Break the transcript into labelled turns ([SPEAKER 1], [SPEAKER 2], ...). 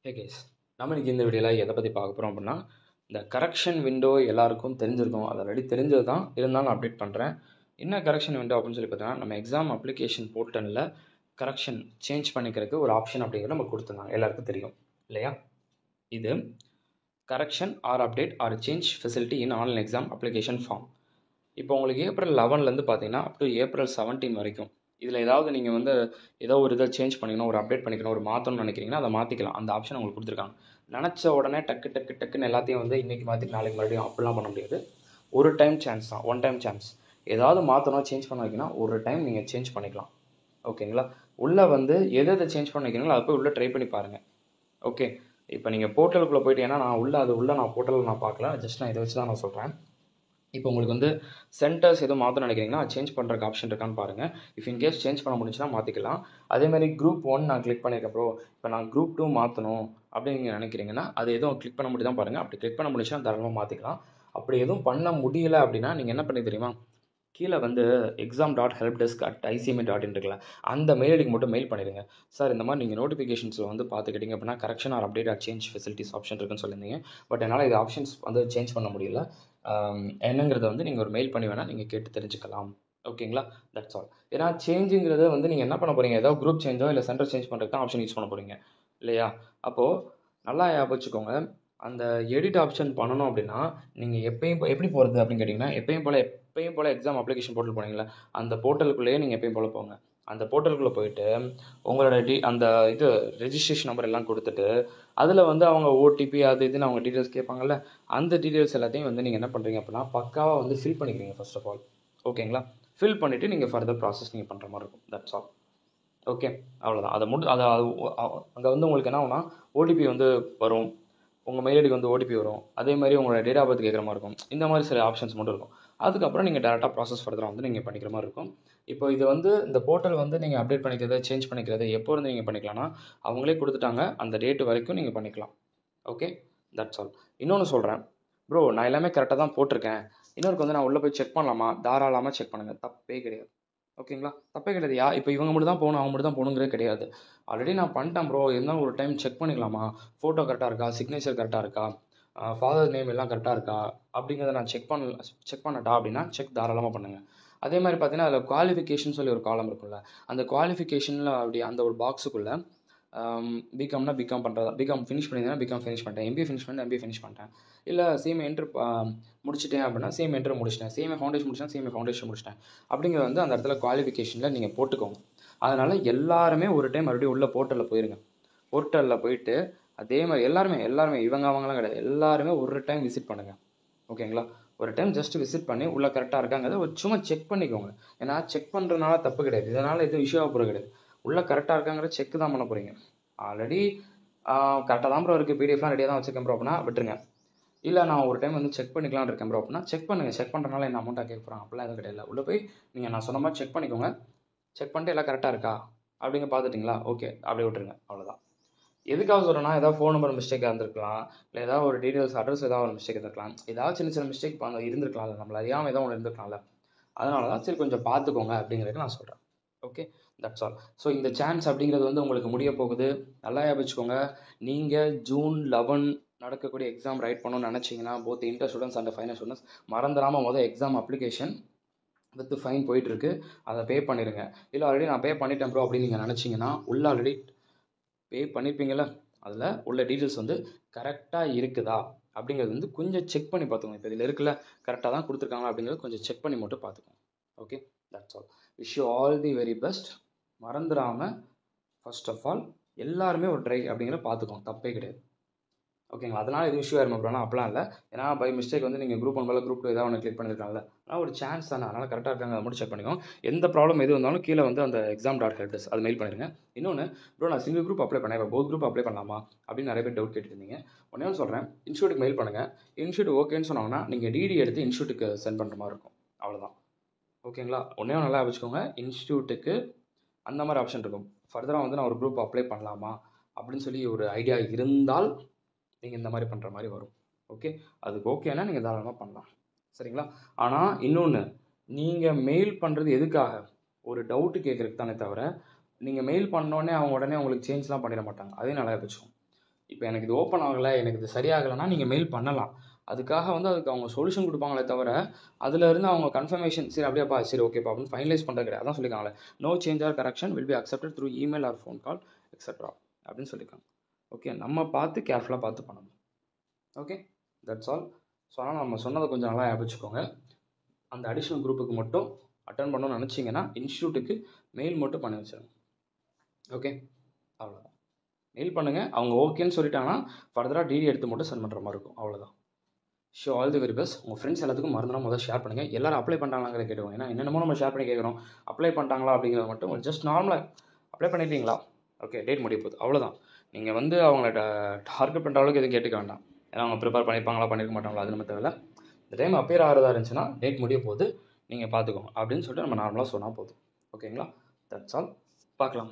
[SPEAKER 1] ஹே case நம்ம இன்னைக்கு இந்த வீடியோவில் எதை பற்றி பார்க்க போகிறோம் அப்படின்னா இந்த கரெக்ஷன் விண்டோ எல்லாருக்கும் தெரிஞ்சிருக்கும். அது ஆல்ரெடி தெரிஞ்சது தான், இருந்தாலும் நான் அப்டேட் பண்ணுறேன். என்ன கரெக்ஷன் விண்டோ அப்படின்னு சொல்லி பார்த்தீங்கன்னா, நம்ம எக்ஸாம் அப்ளிகேஷன் போர்ட்டலில் கரெக்ஷன் சேஞ்ச் பண்ணிக்கிறதுக்கு ஒரு ஆப்ஷன் அப்படிங்கிறது நம்ம கொடுத்துருந்தாங்க, எல்லாருக்கும் தெரியும் இல்லையா? இது correction or update or change facility in online exam application form. இப்போ உங்களுக்கு ஏப்ரல் 11லேருந்து பார்த்தீங்கன்னா அப் டு ஏப்ரல் 17 வரைக்கும் இதில் ஏதாவது நீங்கள் ஏதோ ஒரு இதை சேஞ்ச் பண்ணிக்கணும், ஒரு அப்டேட் பண்ணிக்கணும், ஒரு மாற்றணும்னு நினைக்கிறீங்கன்னா அதை மாற்றிக்கலாம். அந்த ஆப்ஷன் உங்களுக்கு கொடுத்துருக்காங்க. நினச்ச உடனே டக்கு டக்கு டக்குன்னு எல்லாத்தையும் இன்றைக்கி மாற்றிட்டு நாளைக்கு மறுபடியும் அப்படிலாம் பண்ண முடியாது. ஒரு டைம் சான்ஸ் தான், ஒன் டைம் சான்ஸ். ஏதாவது மாற்றணும், சேஞ்ச் பண்ண வைக்கணும், ஒரு டைம் நீங்கள் சேஞ்ச் பண்ணிக்கலாம். ஓகேங்களா? உள்ளே எதை எதை சேஞ்ச் பண்ண வைக்கிறீங்களோ அதை போய் உள்ளே ட்ரை பண்ணி பாருங்கள். ஓகே, இப்போ நீங்கள் போர்ட்டலுக்குள்ளே போய்ட்டு, ஏன்னா நான் போர்ட்டலில் நான் பார்க்கல, ஜஸ்ட் நான் இதை வச்சு தான் நான் சொல்கிறேன். இப்போ உங்களுக்கு சென்டர்ஸ் எதுவும் மாற்றணும்னு நினைக்கிறீங்கன்னா சேஞ்ச் பண்ணுறக்கு ஆப்ஷன் இருக்கான்னு பாருங்கள். இஃப் இன்கேஸ் சேஞ்ச் பண்ண முடிஞ்சுன்னா மாற்றிக்கலாம். அதேமாதிரி குரூப் 1 நான் கிளிக் பண்ணியிருக்கேன் ப்ரோ, இப்போ நான் குரூப் 2 மாற்றணும் அப்படின்னு நீங்கள் நினைக்கிறீங்கன்னா அது எதுவும் கிளிக் பண்ண முடியுதான் பாருங்கள். அப்படி கிளிக் பண்ண முடிச்சுன்னா தாராளமாக மாற்றிக்கலாம். அப்படி எதுவும் பண்ண முடியலை அப்படின்னா நீங்கள் என்ன பண்ணி தெரியுமா, கீழே exam.helpdesk@icme.in இருக்குல்ல, அந்த மெயில் ஐடிக்கு மட்டும் மெயில் பண்ணிடுங்க. சார் இந்த மாதிரி நீங்கள் நோட்டிஃபிகேஷன்ஸில் பார்த்துக்கிட்டிங்க அப்படின்னா correction or update or change facilities option இருக்குன்னு சொல்லியிருந்தீங்க. பட் என்னால் இது ஆப்ஷன்ஸ் சேஞ்ச் பண்ண முடியல, என்னங்கிறத நீங்கள் ஒரு மெயில் பண்ணி வேணால் நீங்கள் கேட்டு தெரிஞ்சுக்கலாம். ஓகேங்களா? That's all. ஏன்னா சேஞ்சுங்கிறத நீங்கள் என்ன பண்ண போகிறீங்க, ஏதோ குரூப் சேஞ்சோ இல்லை சென்டர் சேஞ்ச் பண்ணுறதுக்கு தான் ஆப்ஷன் யூஸ் பண்ண போகிறீங்க இல்லையா? அப்போது நல்லா ஞாபகம் வச்சுக்கோங்க, அந்த எடிட் ஆப்ஷன் பண்ணணும் அப்படின்னா நீங்கள் எப்படி போகிறது அப்படின்னு கேட்டிங்கன்னா, எப்பயும் போல் எக்ஸாம் அப்ளிகேஷன் போர்ட்டல் போனீங்களா, அந்த போர்ட்டலுக்குள்ளேயே நீங்கள் எப்பயும் போல் போங்க. அந்த போர்ட்டலுக்குள்ளே போயிட்டு உங்களோட அந்த ரெஜிஸ்ட்ரேஷன் நம்பர் எல்லாம் கொடுத்துட்டு அதில் அவங்க ஓடிபி அது இதுன்னு அவங்க டீட்டெயில்ஸ் கேட்பாங்கல்ல, அந்த டீட்டெயில்ஸ் எல்லாத்தையும் நீங்கள் என்ன பண்ணுறீங்க அப்படின்னா பக்காவாக ஃபில் பண்ணிக்கிறீங்க ஃபர்ஸ்ட் ஆஃப் ஆல். ஓகேங்களா? ஃபில் பண்ணிவிட்டு நீங்கள் ஃபர்தர் ப்ராசஸ் நீங்கள் பண்ணுற மாதிரி இருக்கும். That's all. ஓகே, அவ்வளோதான். அதை அங்கே உங்களுக்கு என்ன ஆகும்னா ஓடிபி வரும், உங்கள் மெயில் ஐடிக்கு ஓடிபி வரும், அதே மாதிரி உங்களோட டேட் ஆஃப் பர்த் கேட்குற மாதிரி இருக்கும். இந்த மாதிரி சில ஆப்ஷன்ஸ் மட்டும் இருக்கும். அதுக்கப்புறம் நீங்கள் டேரெக்டாக ப்ராசஸ் ஃபர்தராக நீங்கள் பண்ணிக்கிற மாதிரி இருக்கும். இப்போ இது இந்த போர்ட்டல் நீங்கள் அப்டேட் பண்ணிக்கிறது, சேஞ்ச் பண்ணிக்கிறது எப்போ நீங்கள் பண்ணிக்கலாம்னா அவங்களே கொடுத்துட்டாங்க, அந்த டேட்டு வரைக்கும் நீங்கள் பண்ணிக்கலாம். Okay, that's all. இன்னொன்று சொல்கிறேன் ப்ரோ, நான் எல்லாமே கரெக்டாக தான் போட்டிருக்கேன், இன்னொருக்கு நான் உள்ளே போய் செக் பண்ணலாமா? தாராளமாக செக் பண்ணுங்கள், தப்பே கிடையாது. ஓகேங்களா? தப்பே கிடையாது. இப்போ இவங்க மட்டும் தான் போகணும், அவங்க மட்டும் தான் போகணுங்கிறது கிடையாது. ஆல்ரெடி நான் பண்ணிட்டேன் ப்ரோ, இருந்தாலும் ஒரு டைம் செக் பண்ணிக்கலாமா, ஃபோட்டோ கரெக்டாக இருக்கா, சிக்னேச்சர் கரெக்டாக இருக்கா, ஃபாதர் நேம் எல்லாம் கரெக்டாக இருக்கா அப்படிங்கிறத நான் செக் பண்ணட்டா அப்படின்னா செக் தாராளமாக பண்ணுங்கள். அதே மாதிரி பார்த்தீங்கன்னா அதில் குவாலிஃபிகேஷன் சொல்லி ஒரு காலம் இருக்குல்ல, அந்த குவாலிஃபிகேஷனில் அப்படி அந்த ஒரு பாக்ஸுக்குள்ளே பிகாம்னா பிகாம் பண்ணுறதா, பிகாம் ஃபினிஷ் பண்ணியிருந்தேன்னா பிகாம் ஃபினிஷ் பண்ணிட்டேன், எம்பிஏ ஃபினிஷ் பண்ணிட்டேன், எம்பிஏ ஃபினிஷ் பண்ணிட்டேன், இல்லை சிஎம்ஏ என்ட்ரு முடிச்சிட்டேன் அப்படின்னா சிஎம்ஏ என்ட்ரு முடிச்சிட்டேன், சிஎம்ஏ ஃபவுண்டேஷன் முடிச்சிட்டேன், சிஎம்ஏ ஃபவுண்டேஷன் முடிச்சிட்டேன் அப்படிங்கிறது அந்த இடத்துல குவாலிஃபிகேஷனில் நீங்கள் போட்டுக்கோங்க. அதனால் எல்லாருமே ஒரு டைம் மறுபடியும் உள்ள போர்ட்டலில் போயிருங்க. போர்ட்டலில் போயிட்டு அதே மாதிரி எல்லாருமே இவங்க அவங்களாம் கிடையாது, எல்லாருமே ஒரு டைம் விசிட் பண்ணுங்கள். ஓகேங்களா? ஒரு டைம் ஜஸ்ட் விசிட் பண்ணி உள்ளே கரெக்டாக இருக்காங்கிறத ஒரு சும்மா செக் பண்ணிக்கோங்க. ஏன்னா செக் பண்ணுறதுனால தப்பு கிடையாது, இதனால் எதுவும் இஷ்யூ ஆக போகிறது கிடையாது. உள்ளே கரெக்டாக இருக்காங்கிற செக் தான் பண்ண போகிறீங்க. ஆல்ரெடி கரெக்டாக தான் ப்ரோ இருக்குது, பிடிஎஃப்லாம் ரெடியாக தான் வச்சுருக்கேன் ப்ரோ அப்படின்னா விட்டுருங்க. இல்லை நான் ஒரு டைம் செக் பண்ணிக்கலாம்னு இருக்கேன் ப்ரோ அப்படின்னா செக் பண்ணுங்கள். செக் பண்ணுறதுனால என்ன அமௌண்ட்டாக கேட்க போகிறோம் அப்படிலாம் எதுவும் கிடையாது. உள்ளே போய் நீங்கள் நான் சொன்ன மாதிரி செக் பண்ணிக்கோங்க. செக் பண்ணிட்டு எல்லாம் கரெக்டாக இருக்கா அப்படிங்க பார்த்துட்டிங்களா, ஓகே அப்படியே விட்டுருங்க, அவ்வளோதான். எதுக்காக சொல்கிறேன்னா, ஏதாவது ஃபோன் நம்பர் மிஸ்டேக்காக இருந்திருக்கலாம், இல்லை ஏதாவது ஒரு டீட்டெயில்ஸ் அட்ரஸ் ஏதாவது ஒரு மிஸ்டேக் இருந்திருக்கலாம், ஏதாவது சின்ன சின்ன மிஸ்டேக் இருந்திருக்கலாம்ல, நம்மள அறியாமல் ஏதாவது ஒன்று இருந்திருக்கலாம்ல, அதனால தான் சரி கொஞ்சம் பார்த்துக்கோங்க அப்படிங்கிறதுக்கு நான் சொல்கிறேன். Okay, that's all. ஸோ இந்த சான்ஸ் அப்படிங்கிறது உங்களுக்கு முடிய போகுது, நல்லா வச்சுக்கோங்க. நீங்கள் ஜூன் 11 நடக்கக்கூடிய எக்ஸாம் ரைட் பண்ணணும்னு நினச்சிங்கன்னா both inter students and final students மறந்துடாமல் எக்ஸாம் அப்ளிகேஷன் வித் ஃபைன் போயிட்டுருக்கு, அதை பே பண்ணிடுங்க. இல்லை ஆல்ரெடி நான் பே பண்ணிட்டேன் ப்ரோ அப்படின்னு நீங்கள் நினச்சிங்கன்னா உள்ள ஆல்ரெடி பே பண்ணியிருப்பீங்கள, அதில் உள்ள டீட்டெயில்ஸ் கரெக்டாக இருக்குதா அப்படிங்கிறது கொஞ்சம் செக் பண்ணி பார்த்துக்கோங்க. இப்போ இதில் இருக்குல்ல, கரெக்டாக தான் கொடுத்துருக்காங்களா அப்படிங்கிறது கொஞ்சம் செக் பண்ணி மட்டும் பார்த்துக்கோங்க. Okay, that's all. Wish you all the very best. மறந்துடாமல் ஃபர்ஸ்ட் ஆஃப் ஆல் எல்லாருமே ஒரு ட்ரை அப்படிங்கிறத பார்த்துக்கோங்க, தப்பே கிடையாது. ஓகேங்களா? அதனால் எதுவும் இஷ்யூ ஆயிருமா அப்படின்னா அப்பலாம் இல்லை. ஏன்னா பை மிஸ்டேக் நீங்கள் குரூப் 1 மேலே குரூப் 2 ஏதாவது ஒன்று கிளிக் பண்ணியிருக்காங்கல்ல, ஆனால் ஒரு சான்ஸ் தானே, அதனால் கரெக்டாக இருக்காங்க, அதை மட்டும் செக் பண்ணிக்கோங்க. எந்த ப்ராப்ளம் எது வந்தாலும் கீழே அந்த exam.helpdesk அது மெயில் பண்ணிடுங்க. இன்னொன்று ப்ரோ, நான் சிங்கிள் குரூப் அப்ளை பண்ணேன், இப்போ போத் குரூப் அப்ளை பண்ணலாமா அப்படின்னு நிறைய பேர் டவுட் கேட்டுருந்தீங்க. ஒன்றே சொல்கிறேன், இன்ஸ்டியூட்டுக்கு மெயில் பண்ணுங்கள். இன்ஸ்டியூட் ஓகேன்னு சொன்னாங்கன்னா நீங்கள் டிடி எடுத்து இன்ஸ்டியூட்டுக்கு சென்ட் பண்ணுற மாதிரி இருக்கும், அவ்வளோதான். ஓகேங்களா? ஒன்றே நல்லா வச்சுக்கோங்க, இன்ஸ்டியூட்டுக்கு அந்த மாதிரி ஆப்ஷன் இருக்கும். ஃபர்தராக நான் ஒரு குரூப் அப்ளை பண்ணலாமா அப்படின்னு சொல்லி ஒரு ஐடியா இருந்தால் நீங்கள் இந்த மாதிரி பண்ணுற மாதிரி வரும். ஓகே, அதுக்கு ஓகேனா நீங்கள் தாராளமாக பண்ணலாம், சரிங்களா? ஆனால் இன்னொன்று, நீங்கள் மெயில் பண்ணுறது எதுக்காக, ஒரு டவுட்டு கேட்குறதுக்கு தானே தவிர நீங்கள் மெயில் பண்ணோடனே அவங்க உடனே உங்களுக்கு சேஞ்ச்லாம் பண்ணிட மாட்டாங்க. அதே நல்லா வச்சுக்கோங்க. இப்போ எனக்கு இது ஓப்பன் ஆகலை, எனக்கு இது சரியாகலைன்னா நீங்கள் மெயில் பண்ணலாம். அதுக்காக வந்து அதுக்கு அவங்க சொல்யூஷன் கொடுப்பாங்களே தவிர அதுலேருந்து அவங்க கன்ஃபர்மேஷன் சரி அப்படியாப்பா சரி ஓகேப்பா அப்படின்னு ஃபைனலைஸ் பண்ணுறது கிடையாது. அதான் சொல்லியிருக்காங்களே, no change or correction will be accepted through email or phone call etcetera அப்படின்னு சொல்லியிருக்காங்க. ஓகே, நம்ம பார்த்து கேர்ஃபுல்லாக பார்த்து பண்ணணும். Okay, that's all. ஸோ ஆனால் நம்ம சொன்னதை கொஞ்சம் நல்லா ஞாபகம் வச்சுக்கோங்க. அந்த அடிஷ்னல் குரூப்புக்கு மட்டும் அட்டன் பண்ணணும்னு நினச்சிங்கன்னா இன்ஸ்டியூட்டுக்கு மெயில் மட்டும் பண்ணி வச்சிருங்க. ஓகே, அவ்வளோதான். மெயில் பண்ணுங்கள், அவங்க ஓகேன்னு சொல்லிட்டாங்கன்னா ஃபர்தராக டிடி எடுத்து மட்டும் சென்ட் பண்ணுற மாதிரி இருக்கும். அவ்வளோதான். Show all the very best. உங்கள் ஃப்ரெண்ட்ஸ் எல்லாத்துக்கும் மறந்துனா முதல்ல ஷேர் பண்ணுங்கள். எல்லாரும் அப்ளை பண்ணுறாங்களாங்கிற கேட்டுக்கோங்க. ஏன்னா என்னென்னமோ நம்ம ஷேர் பண்ணி கேட்குறோம். அப்ளை பண்ணிட்டாங்களா அப்படிங்கிறது மட்டும் ஜஸ்ட் நார்மலாக அப்ளை பண்ணிட்டீங்களா, ஓகே டேட் முடிய போகுது, அவ்வளோதான். நீங்கள் வந்து அவங்கள டார்கெட் பண்ணுற அளவுக்கு எதுவும் கேட்டுக்க வேண்டாம். ஏன்னா அவங்க ப்ரிப்பேர் பண்ணியிருப்பாங்களா பண்ணியிருக்க மாட்டாங்களா அது நம்ம தேவையில்ல. இந்த டைம் அப்பியர் ஆகிறதா இருந்துச்சுன்னா டேட் முடிய போகுது, நீங்கள் பார்த்துக்கோங்க அப்படின்னு சொல்லிட்டு நம்ம நார்மலாக சொன்னால் போதும். ஓகேங்களா, தட்ஸ் ஆல். பார்க்கலாம்.